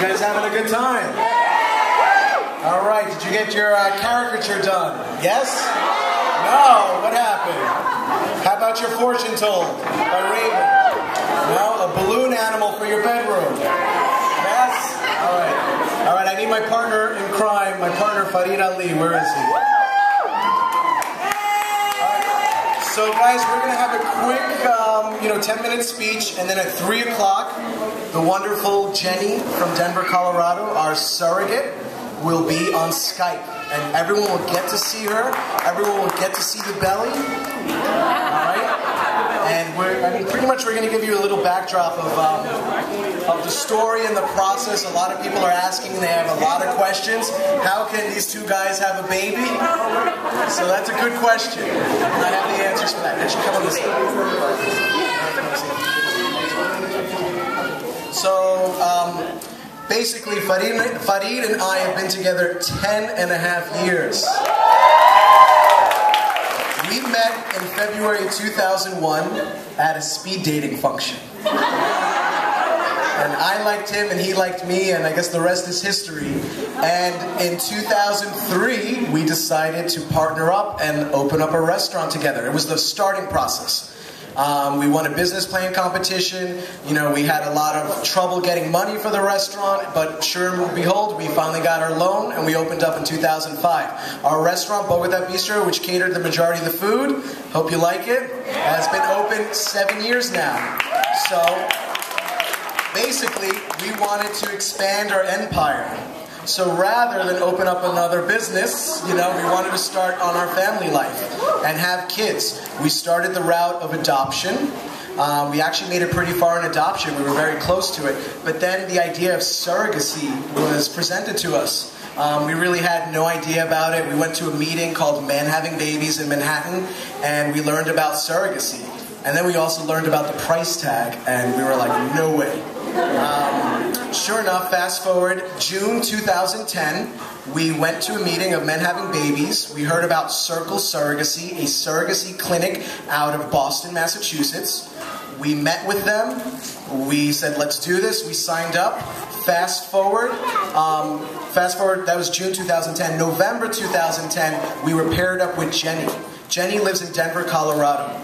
guys having a good time? All right, did you get your caricature done? Yes? No? What happened? How about your fortune told by Raven? No? A balloon animal for your bedroom? Yes? All right. All right, I need my partner in crime, my partner Farid Ali. Where is he? So guys, we're going to have a quick, 10-minute speech, and then at 3 o'clock, the wonderful Jenny from Denver, Colorado, our surrogate, will be on Skype. And everyone will get to see her. Everyone will get to see the belly. Alright? And pretty much we're going to give you a little backdrop of the story and the process. A lot of people are asking, they have a lot of questions. How can these two guys have a baby? So that's a good question. I have the answers for that. That should come on this side. So, basically, Farid and I have been together 10.5 years. We met in February 2001 at a speed dating function. And I liked him and he liked me, and I guess the rest is history. And in 2003, we decided to partner up and open up a restaurant together. It was the starting process. We won a business plan competition. We had a lot of trouble getting money for the restaurant, but sure and behold, we finally got our loan and we opened up in 2005. Our restaurant, Bogota Bistro, which catered the majority of the food, hope you like it, has been open 7 years now. So basically, we wanted to expand our empire. So rather than open up another business, we wanted to start on our family life and have kids. We started the route of adoption. We actually made it pretty far in adoption. We were very close to it. But then the idea of surrogacy was presented to us. We really had no idea about it. We went to a meeting called Men Having Babies in Manhattan, and we learned about surrogacy. And then we also learned about the price tag, and we were like, no way. Sure enough, fast forward, June 2010, we went to a meeting of Men Having Babies. We heard about Circle Surrogacy, a surrogacy clinic out of Boston, Massachusetts. We met with them. We said, let's do this. We signed up. Fast forward, that was June 2010. November 2010, we were paired up with Jenny. Jenny lives in Denver, Colorado.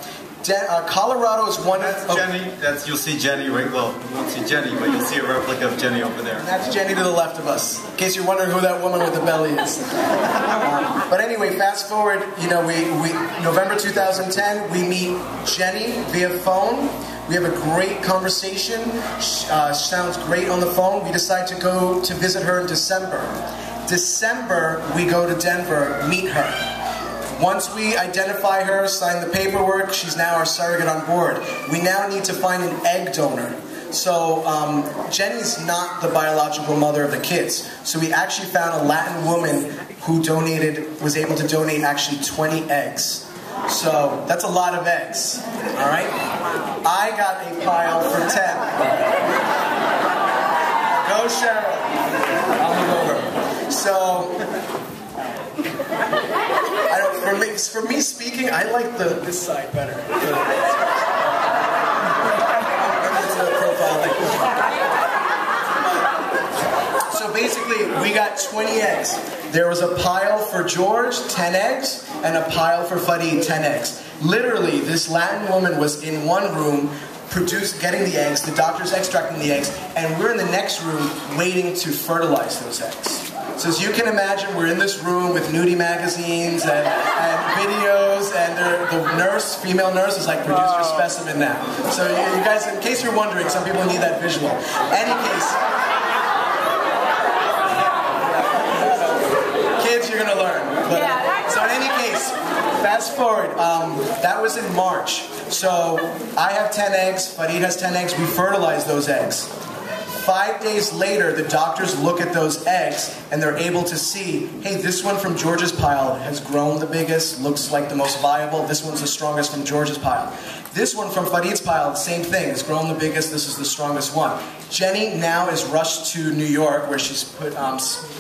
Colorado is one of... Jenny, you'll see Jenny, right? Well, you won't see Jenny, but you'll see a replica of Jenny over there. And that's Jenny to the left of us, in case you're wondering who that woman with the belly is. But anyway, fast forward, November 2010, we meet Jenny via phone. We have a great conversation. Sounds great on the phone. We decide to go to visit her in December. We go to Denver, meet her. Once we identify her, sign the paperwork, she's now our surrogate on board. We now need to find an egg donor. So Jenny's not the biological mother of the kids. So we actually found a Latin woman who was able to donate actually 20 eggs. So that's a lot of eggs, all right? I got a pile for 10. Go Cheryl. I'll move over. So... For me speaking, I like this side better. So basically, we got 20 eggs. There was a pile for George, 10 eggs, and a pile for Farid, 10 eggs. Literally, this Latin woman was in one room getting the eggs, the doctor's extracting the eggs, and we're in the next room waiting to fertilize those eggs. So as you can imagine, we're in this room with nudie magazines and videos, and the female nurse is like, produce your specimen now. So you guys, in case you're wondering, some people need that visual. Any case, kids, you're gonna learn. So in any case, fast forward, that was in March. So I have 10 eggs, Farid has 10 eggs, we fertilize those eggs. 5 days later, the doctors look at those eggs and they're able to see, hey, this one from George's pile has grown the biggest, looks like the most viable. This one's the strongest from George's pile. This one from Farid's pile, same thing, has grown the biggest, this is the strongest one. Jenny now is rushed to New York, where she's put,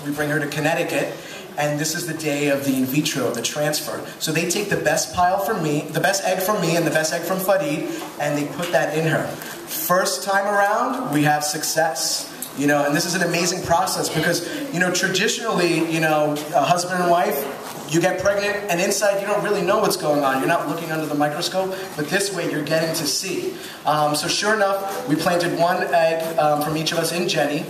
we bring her to Connecticut, and this is the day of the in vitro, the transfer. So they take the best pile from me, the best egg from me, and the best egg from Farid, and they put that in her. First time around, we have success. You know, and this is an amazing process because, you know, traditionally, you know, a husband and wife, you get pregnant and inside you don't really know what's going on. You're not looking under the microscope, but this way you're getting to see. So sure enough, we planted one egg from each of us in Jenny.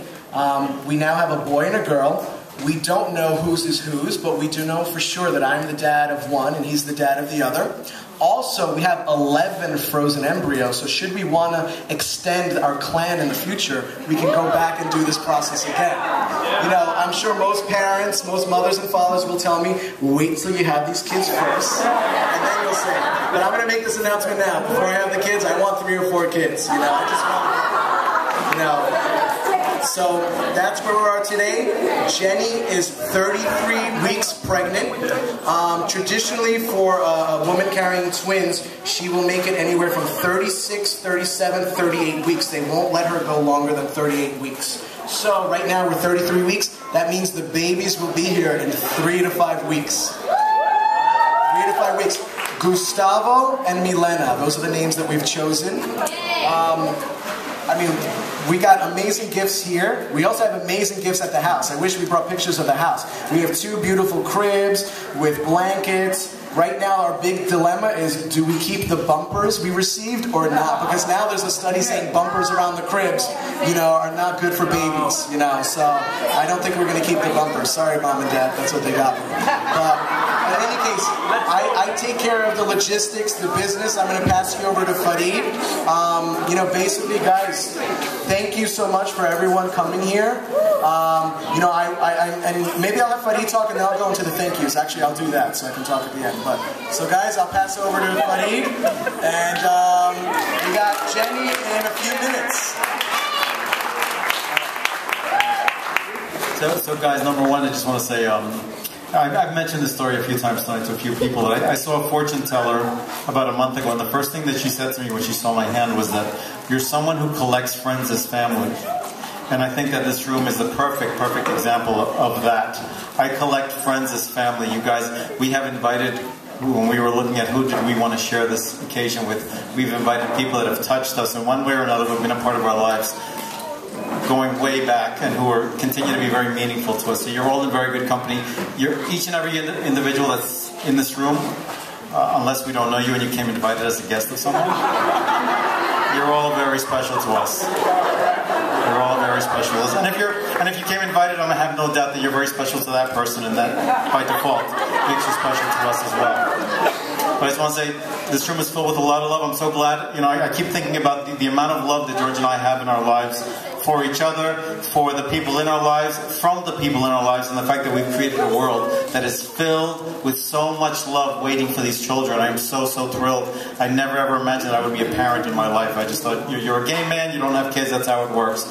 We now have a boy and a girl. We don't know whose is whose, but we do know for sure that I'm the dad of one and he's the dad of the other. Also, we have 11 frozen embryos, so should we want to extend our clan in the future, we can go back and do this process again. You know, I'm sure most parents, most mothers and fathers will tell me, wait till you have these kids first, and then you'll say, but I'm going to make this announcement now. Before I have the kids, I want 3 or 4 kids. You know, I just want, you know. So that's where we are today. Jenny is 33 weeks pregnant. Traditionally for a woman carrying twins, she will make it anywhere from 36, 37, 38 weeks. They won't let her go longer than 38 weeks. So right now we're 33 weeks. That means the babies will be here in 3 to 5 weeks. 3 to 5 weeks. Gustavo and MIlena, those are the names that we've chosen. I mean, we got amazing gifts here. We also have amazing gifts at the house. I wish we brought pictures of the house. We have 2 beautiful cribs with blankets. Right now, our big dilemma is, do we keep the bumpers we received or not? Because now there's a study saying bumpers around the cribs, you know, are not good for babies, you know. So I don't think we're going to keep the bumpers. Sorry, Mom and Dad, that's what they got me. But in any case, I take care of the logistics, the business. I'm going to pass you over to Farid. You know, basically, guys, thank you so much for everyone coming here. You know, and maybe I'll have Farid talk and then I'll go into the thank yous. Actually, I'll do that so I can talk at the end. But so, guys, I'll pass it over to Farid, and we got Jenny in a few minutes. So guys, number one, I just want to say, I've mentioned this story a few times tonight to a few people. I saw a fortune teller about a month ago, and the first thing that she said to me when she saw my hand was that you're someone who collects friends as family. And I think that this room is the perfect example of that. I collect friends as family. You guys, we have invited, when we were looking at who did we want to share this occasion with, we've invited people that have touched us in one way or another, who have been a part of our lives, going way back, and who are continue to be very meaningful to us. So you're all in very good company. You're each and every individual that's in this room, unless we don't know you and you came invited as a guest of someone, you're all very special to us. You're all very special. And if you came invited, I have no doubt that you're very special to that person, and that by default makes you special to us as well. But I just want to say, this room is filled with a lot of love. I'm so glad. You know, I keep thinking about the amount of love that George and I have in our lives for each other, for the people in our lives, from the people in our lives, and the fact that we've created a world that is filled with so much love waiting for these children. I am so thrilled. I never ever imagined I would be a parent in my life. I just thought, you're a gay man, you don't have kids, that's how it works.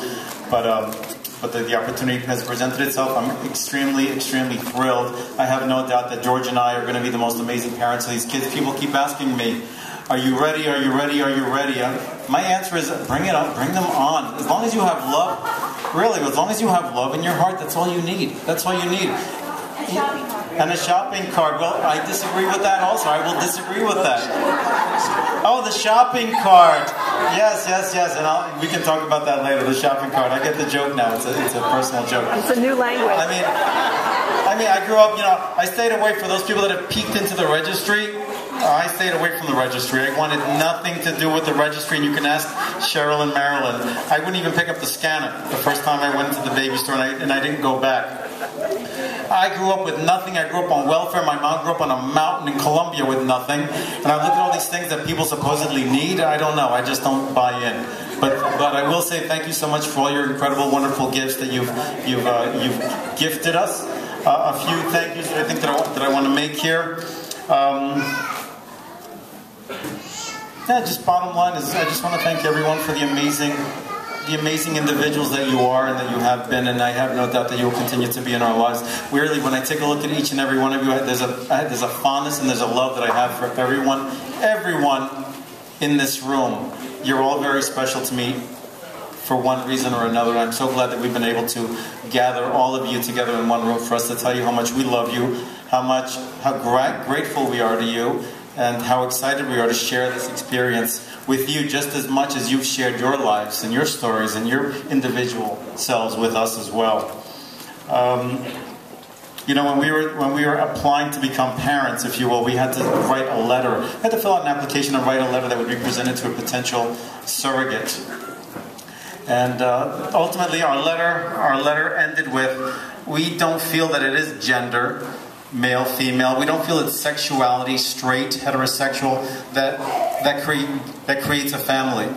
But the opportunity has presented itself. I'm extremely thrilled. I have no doubt that George and I are going to be the most amazing parents of these kids. People keep asking me, are you ready? Are you ready? Are you ready? My answer is, bring it up, bring them on. As long as you have love, really, as long as you have love in your heart, that's all you need. That's all you need. And a shopping cart. Well, I disagree with that also. I will disagree with that. Oh, the shopping cart. Yes. And we can talk about that later, the shopping cart. I get the joke now. It's a personal joke. It's a new language. I mean, I grew up, you know, I stayed away for those people that have peeked into the registry. I stayed away from the registry. I wanted nothing to do with the registry, and you can ask Cheryl and Marilyn. I wouldn't even pick up the scanner the first time I went into the baby store, and I didn't go back. I grew up with nothing. I grew up on welfare. My mom grew up on a mountain in Colombia with nothing. And I look at all these things that people supposedly need. I don't know. I just don't buy in. But I will say thank you so much for all your incredible, wonderful gifts that you've gifted us. A few thank yous that I think that I want to make here. Yeah, just bottom line is I just want to thank everyone for the amazing individuals that you are and that you have been, and I have no doubt that you will continue to be in our lives. Really, when I take a look at each and every one of you, there's a fondness and there's a love that I have for everyone in this room. You're all very special to me for one reason or another. I'm so glad that we've been able to gather all of you together in one room for us to tell you how much we love you, how grateful we are to you, and how excited we are to share this experience with you just as much as you've shared your lives and your stories and your individual selves with us as well. You know, when we were applying to become parents, if you will, we had to write a letter. We had to fill out an application and write a letter that would be presented to a potential surrogate. And ultimately, our letter ended with, we don't feel that it is gender, male, female. We don't feel it's sexuality, straight, heterosexual, that creates a family.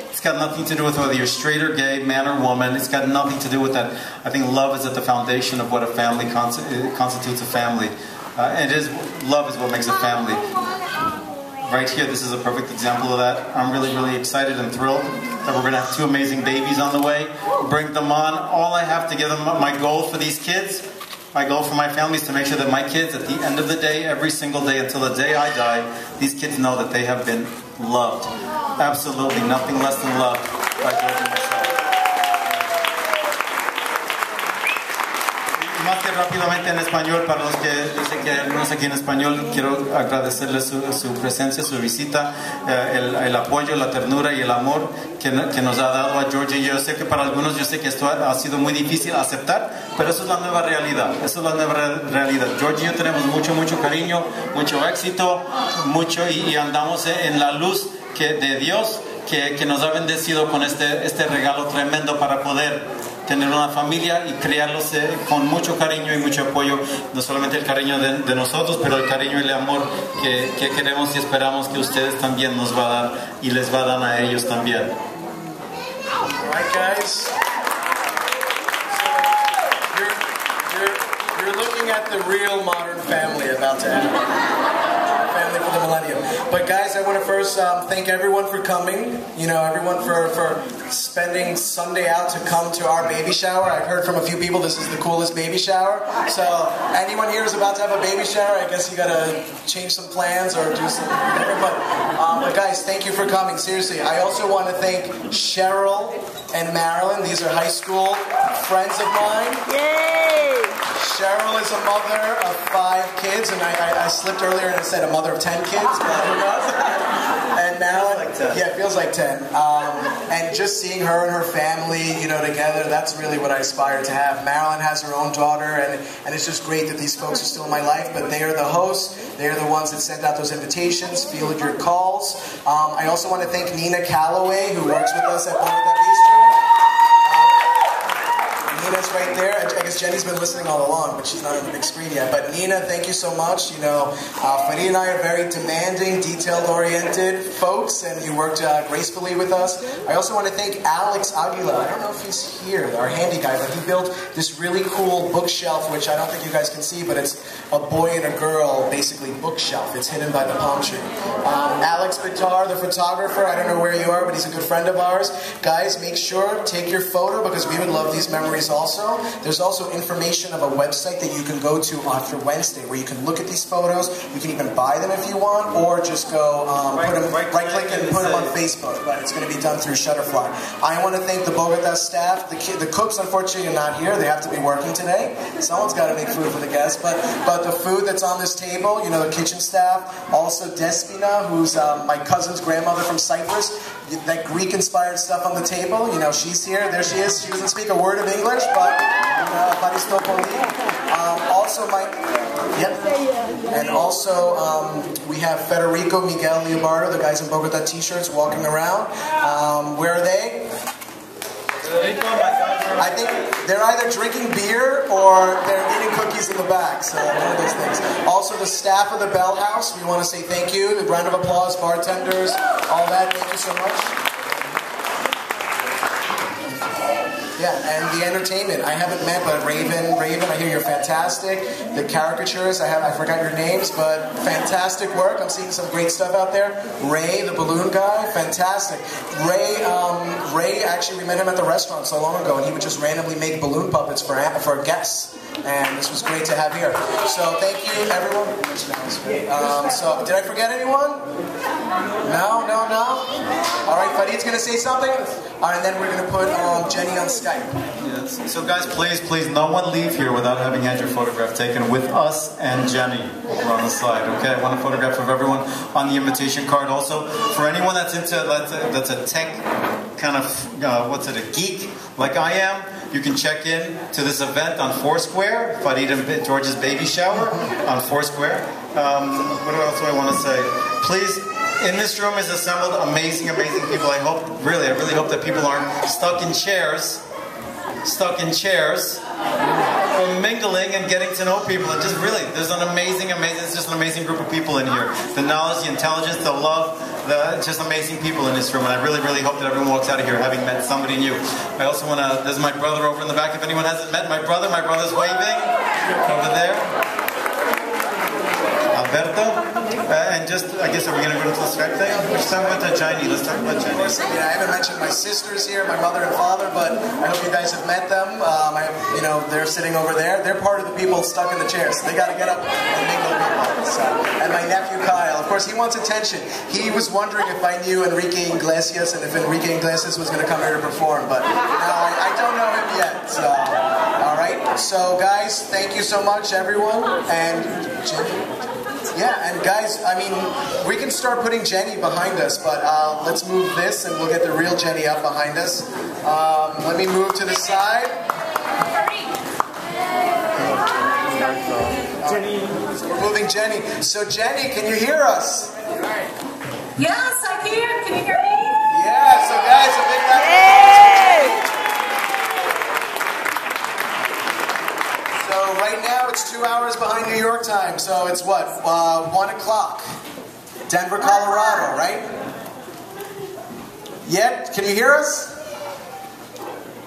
It's got nothing to do with whether you're straight or gay, man or woman. It's got nothing to do with that. I think love is at the foundation of what a family constitutes a family. Love is what makes a family. Right here, this is a perfect example of that. I'm really, really excited and thrilled that we're going to have 2 amazing babies on the way. Bring them on. All I have to give them, my goal for these kids, my goal for my family is to make sure that my kids, at the end of the day, every single day, until the day I die, these kids know that they have been loved. Absolutely, nothing less than loved by George and myself. Más que rápidamente en español, para los que dicen que algunos aquí en español, quiero agradecerles su presencia, su visita, el apoyo, la ternura y el amor que nos ha dado a George. Y yo sé que para algunos, yo sé que esto ha sido muy difícil aceptar, pero eso es la nueva realidad. Eso es la nueva realidad. George y yo tenemos mucho, mucho cariño, mucho éxito, mucho y andamos en la luz de Dios que nos ha bendecido con este regalo tremendo para poder tener una familia y criarlos con mucho cariño y mucho apoyo, no solamente el cariño de nosotros, pero el cariño y el amor que queremos y esperamos que ustedes también nos va a dar y les va a dar a ellos también. All right, guys. So you're looking at the real modern family about to happen. Family for the millennium. But guys, I want to first thank everyone for coming. You know, everyone for spending Sunday out to come to our baby shower. I've heard from a few people this is the coolest baby shower. So anyone here is about to have a baby shower, I guess you gotta change some plans or do some whatever. But guys, thank you for coming. Seriously, I also want to thank Cheryl and Marilyn. These are high school friends of mine. Yay! Cheryl is a mother of 5 kids, and I slipped earlier and I said a mother of 10 kids, but who knows? And Marilyn, yeah, it feels like 10. And just seeing her and her family, you know, together, that's really what I aspire to have. Marilyn has her own daughter, and it's just great that these folks are still in my life, but they are the hosts. They are the ones that sent out those invitations, fielded your calls. I also want to thank Nina Calloway, who works with us at Bonita Bistro. Nina's right there. I guess Jenny's been listening all along, but she's not on the big screen yet. But Nina, thank you so much. You know, Farid and I are very demanding, detail-oriented folks, and you worked gracefully with us. I also want to thank Alex Aguila. I don't know if he's here, our handy guy, but he built this really cool bookshelf, which I don't think you guys can see, but it's a boy and a girl, basically, bookshelf. It's hidden by the palm tree. Alex Bitar, the photographer, I don't know where you are, but he's a good friend of ours. Guys, make sure, take your photo, because we would love these memories also. There's also information of a website that you can go to after Wednesday where you can look at these photos. You can even buy them if you want, or just go right-click and put them on Facebook. But it's going to be done through Shutterfly. I want to thank the Bogota staff. The cooks, unfortunately, are not here. They have to be working today. Someone's got to make food for the guests. But the food that's on this table, you know, the kitchen staff. Also Despina, who's my cousin's grandmother from Cyprus. That Greek-inspired stuff on the table. You know, she's here. There she is. She doesn't speak a word of English, but also and also we have Federico, Miguel, Leobardo, the guys in Bogota t-shirts walking around. Where are they? I think they're either drinking beer or they're eating cookies in the back, so one of those things. Also the staff of the Bell House, we want to say thank you. A round of applause, bartenders, all that, thank you so much. Yeah, and the entertainment. I haven't met, but Raven, I hear you're fantastic. The caricaturists, I forgot your names, but fantastic work. I'm seeing some great stuff out there. Ray, the balloon guy, fantastic. Ray, actually, we met him at the restaurant so long ago, and he would just randomly make balloon puppets for guests. And this was great to have here. So thank you, everyone. So did I forget anyone? No? All right, Farid's going to say something, and then we're going to put Jenny on Skype. Yes. So guys, please, no one leave here without having had your photograph taken with us and Jenny over on the side, okay? I want a photograph of everyone on the invitation card. Also, for anyone that's a tech kind of, a geek like I am, you can check in to this event on Foursquare, Farid and George's baby shower on Foursquare. What else do I want to say? Please, in this room is assembled amazing people. I really hope that people aren't stuck in chairs from mingling and getting to know people. And just really, there's it's just an amazing group of people in here. The knowledge, the intelligence, the love, just amazing people in this room. And I really hope that everyone walks out of here having met somebody new. I also want to, there's my brother over in the back. If anyone hasn't met my brother's waving over there. Alberto. And just, I guess, are we going to go to the Skype thing? Let's talk about Jenny. Let's talk about Jenny. I haven't mentioned my sisters here, my mother and father, but I hope you guys have met them. They're sitting over there. They're part of the people stuck in the chairs, so they got to get up and mingle with people. So, and my nephew Kyle, of course, he wants attention. He was wondering if I knew Enrique Iglesias and if Enrique Iglesias was going to come here to perform, but I don't know him yet. So, all right. So, guys, thank you so much, everyone, and Jenny. Yeah, and guys, we can start putting Jenny behind us, but let's move this and we'll get the real Jenny up behind us. Let me move to the side. Jenny. So we're moving Jenny. So Jenny, can you hear us? Yes, I can. Can you hear me? Yeah, so guys, a big round of applause. So right now it's 2 hours behind New York time, so it's what, 1 o'clock. Denver, Colorado, right? Yeah, can you hear us?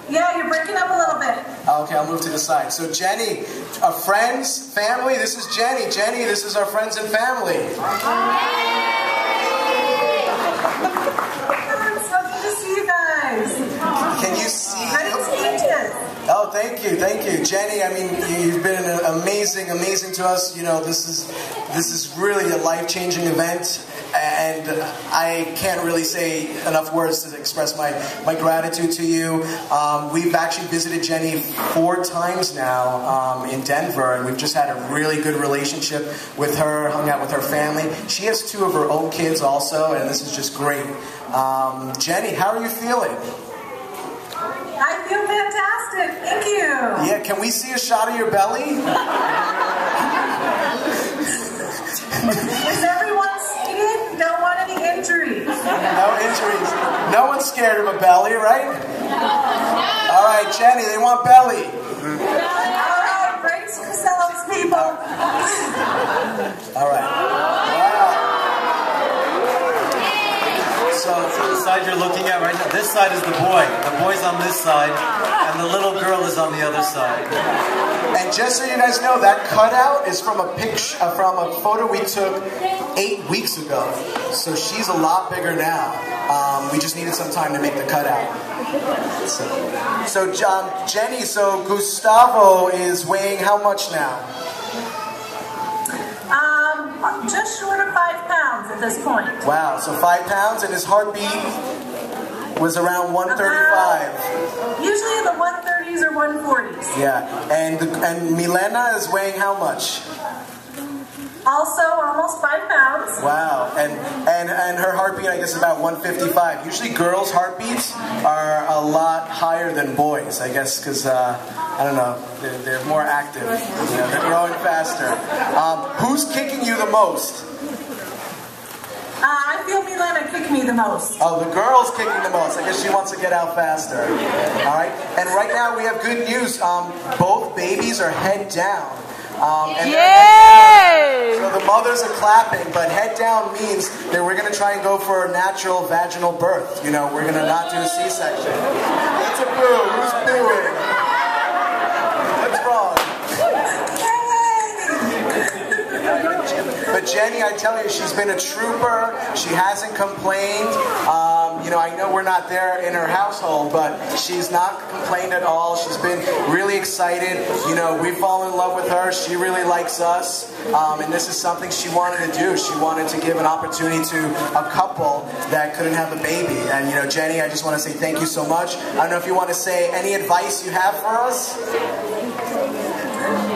Yeah, you're breaking up a little bit. Okay, I'll move to the side. So Jenny, friends, family, this is Jenny. Jenny, this is our friends and family. It's lovely to see you guys. Can you see? Oh, thank you, Jenny. You've been amazing to us. You know, this is really a life-changing event, and I can't really say enough words to express my gratitude to you. We've actually visited Jenny 4 times now in Denver, and we've just had a really good relationship with her. Hung out with her family. She has 2 of her own kids also, and this is just great. Jenny, how are you feeling? I feel fantastic. Thank you. Yeah, can we see a shot of your belly? Is everyone seated? Don't want any injuries. No injuries. No one's scared of a belly, right? All right, Jenny, they want belly. All right, brace yourselves, people. All right. Wow. So the side you're looking at right now, this side is the boy. The boy's on this side, and the little girl is on the other side. And just so you guys know, that cutout is from a picture, from a photo we took 8 weeks ago. So she's a lot bigger now. We just needed some time to make the cutout. So Jenny, so Gustavo is weighing how much now? Just short of 5 pounds at this point. Wow, so 5 pounds, and his heartbeat was around 135. Usually in the 130s or 140s. Yeah, and MIlena is weighing how much? Also almost 5 pounds. Wow, and her heartbeat, I guess, is about 155. Usually girls' heartbeats are a lot higher than boys, I guess, because, I don't know, they're more active. You know, they're growing faster. Who's kicking you the most? I feel MIlena kicked me the most. Oh, the girl's kicking the most. I guess she wants to get out faster. All right, and right now we have good news. Both babies are head down. Yay! So the mothers are clapping, but head down means that we're going to try and go for a natural vaginal birth. You know, we're going to not do a C-section. That's a boo. Who's booing? What's wrong? But Jenny, I tell you, she's been a trooper. She hasn't complained. You know, I know we're not there in her household, but she's not complained at all. She's been really excited. You know, we've fallen in love with her. She really likes us. And this is something she wanted to do. She wanted to give an opportunity to a couple that couldn't have a baby. And, you know, Jenny, I just want to say thank you so much. I don't know if you want to say any advice you have for us?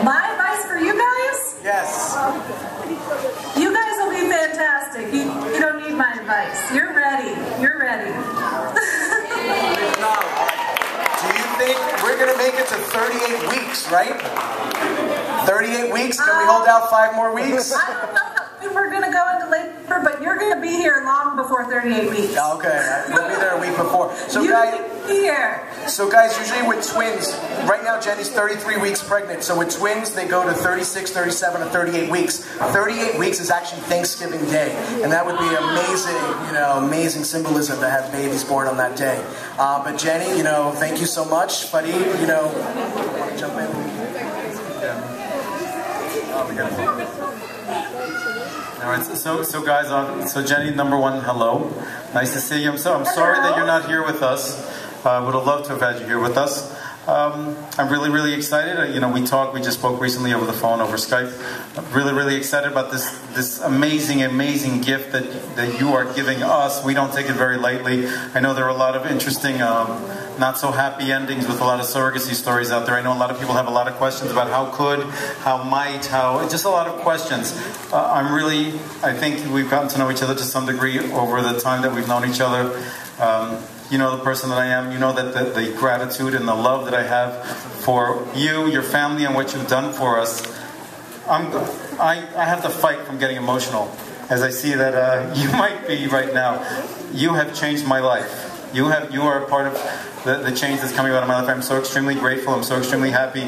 My advice for you guys? Yes. You guys will be fantastic. You don't need my advice. You're ready. You're ready. No. Do you think we're going to make it to 38 weeks, right? 38 weeks? Can we hold out 5 more weeks? I don't know if we're going to go into labor, but you're going to be here long before 38 weeks. Okay, we'll be there a week before. So, you guys, be here. So guys, usually with twins, right now Jenny's 33 weeks pregnant, so with twins they go to 36, 37, or 38 weeks. 38 weeks is actually Thanksgiving Day, and that would be amazing, you know, amazing symbolism to have babies born on that day. But Jenny, you know, thank you so much. Farid, you know, want to jump in? Yeah. Oh, we got it. All right, so guys, so Jenny, number one, hello. Nice to see you. I'm sorry that you're not here with us. Would have loved to have had you here with us. I'm really excited. You know, we just spoke recently over the phone, over Skype. I'm really excited about this amazing gift that you are giving us. We don't take it very lightly. I know there are a lot of interesting, not so happy endings with a lot of surrogacy stories out there. I know a lot of people have a lot of questions about how could, how might, how, just a lot of questions. I think we've gotten to know each other to some degree over the time that we've known each other. You know the person that I am. You know that the gratitude and the love that I have for you, your family, and what you've done for us. I have to fight from getting emotional, as I see that you might be right now. You have changed my life. You are a part of the change that's coming out of my life. I'm so extremely grateful. I'm so extremely happy.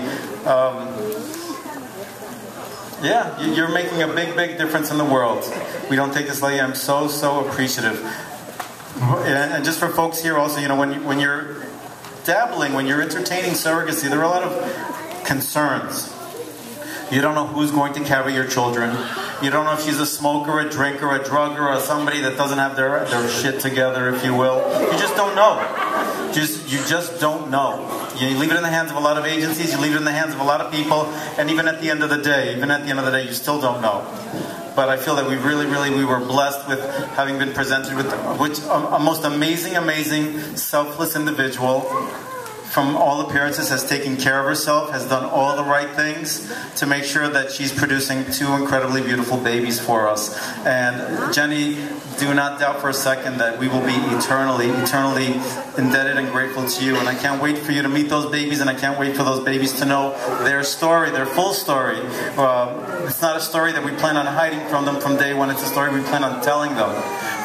Yeah, you're making a big difference in the world. We don't take this lightly. I'm so appreciative. And just for folks here also, you know, when you're dabbling, when you're entertaining surrogacy, there are a lot of concerns. You don't know who's going to carry your children. You don't know if she's a smoker, a drinker, a drugger, or somebody that doesn't have their shit together, if you will. You just don't know. You just don't know. You leave it in the hands of a lot of agencies, you leave it in the hands of a lot of people, and even at the end of the day, you still don't know. But I feel that we were blessed with having been presented with a most amazing, selfless individual. From all appearances, has taken care of herself, has done all the right things to make sure that she's producing 2 incredibly beautiful babies for us. And Jenny, do not doubt for a second that we will be eternally indebted and grateful to you. And I can't wait for you to meet those babies, and I can't wait for those babies to know their story, their full story. It's not a story that we plan on hiding from them from day one. It's a story we plan on telling them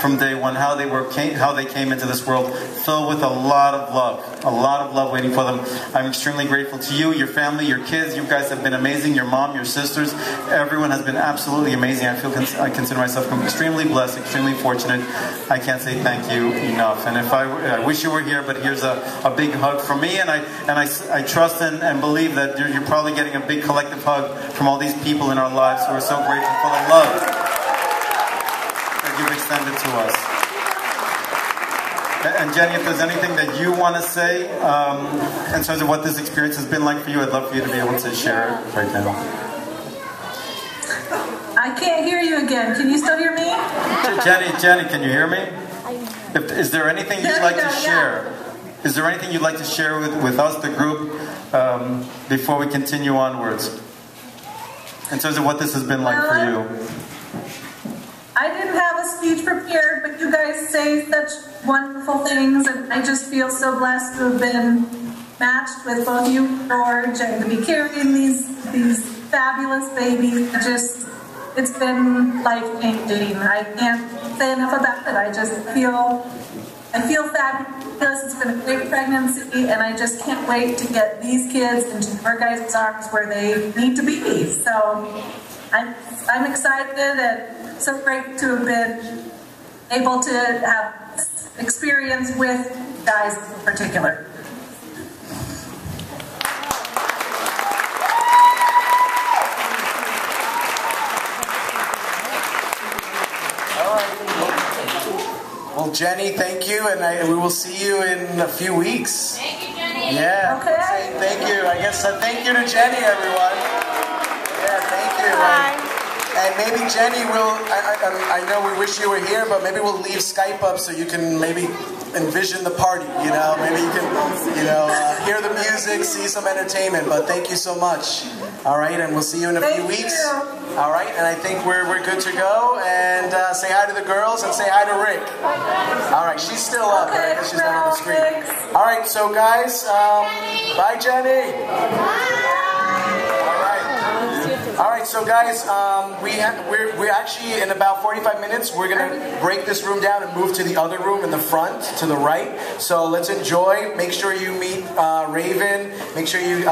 from day one, how they came into this world, filled with a lot of love waiting for them. I'm extremely grateful to you, your family, your kids. You guys have been amazing. Your mom, your sisters, everyone has been absolutely amazing. I consider myself extremely blessed, extremely fortunate. I can't say thank you enough. And if I wish you were here, but here's a big hug from me, and I trust and believe that you're probably getting a big collective hug from all these people in our lives who are so grateful for the love you've extended to us. And Jenny, if there's anything that you want to say in terms of what this experience has been like for you, I'd love for you to be able to share it right now. I can't hear you again. Can you still hear me? Jenny, can you hear me? Is there anything you'd like to share? Is there anything you'd like to share with us, the group, before we continue onwards? In terms of what this has been like for you? I didn't have a speech prepared, but you guys say such wonderful things, and I just feel so blessed to have been matched with both you, George, and to be carrying these fabulous babies. It's been life-changing. I can't say enough about it. I feel fabulous. It's been a great pregnancy, and I just can't wait to get these kids into your guys' arms where they need to be. So I'm excited and so great to have been able to have experience with guys in particular. Well, Jenny, thank you, and we will see you in a few weeks. Thank you, Jenny. Yeah. Okay. Thank you. I guess thank you to Jenny, everyone. Yeah, thank you. And maybe Jenny will, I know we wish you were here, but maybe we'll leave Skype up so you can maybe envision the party, you know? Maybe you can, hear the music, see some entertainment, but thank you so much. All right, and we'll see you in a few weeks. All right, and I think we're good to go, and say hi to the girls and say hi to Rick. All right, she's still up, right? Because she's not on the screen. All right, so guys, bye Jenny. All right, so guys, we're actually in about 45 minutes. We're gonna break this room down and move to the other room in the front, to the right. So let's enjoy. Make sure you meet Raven. Make sure you.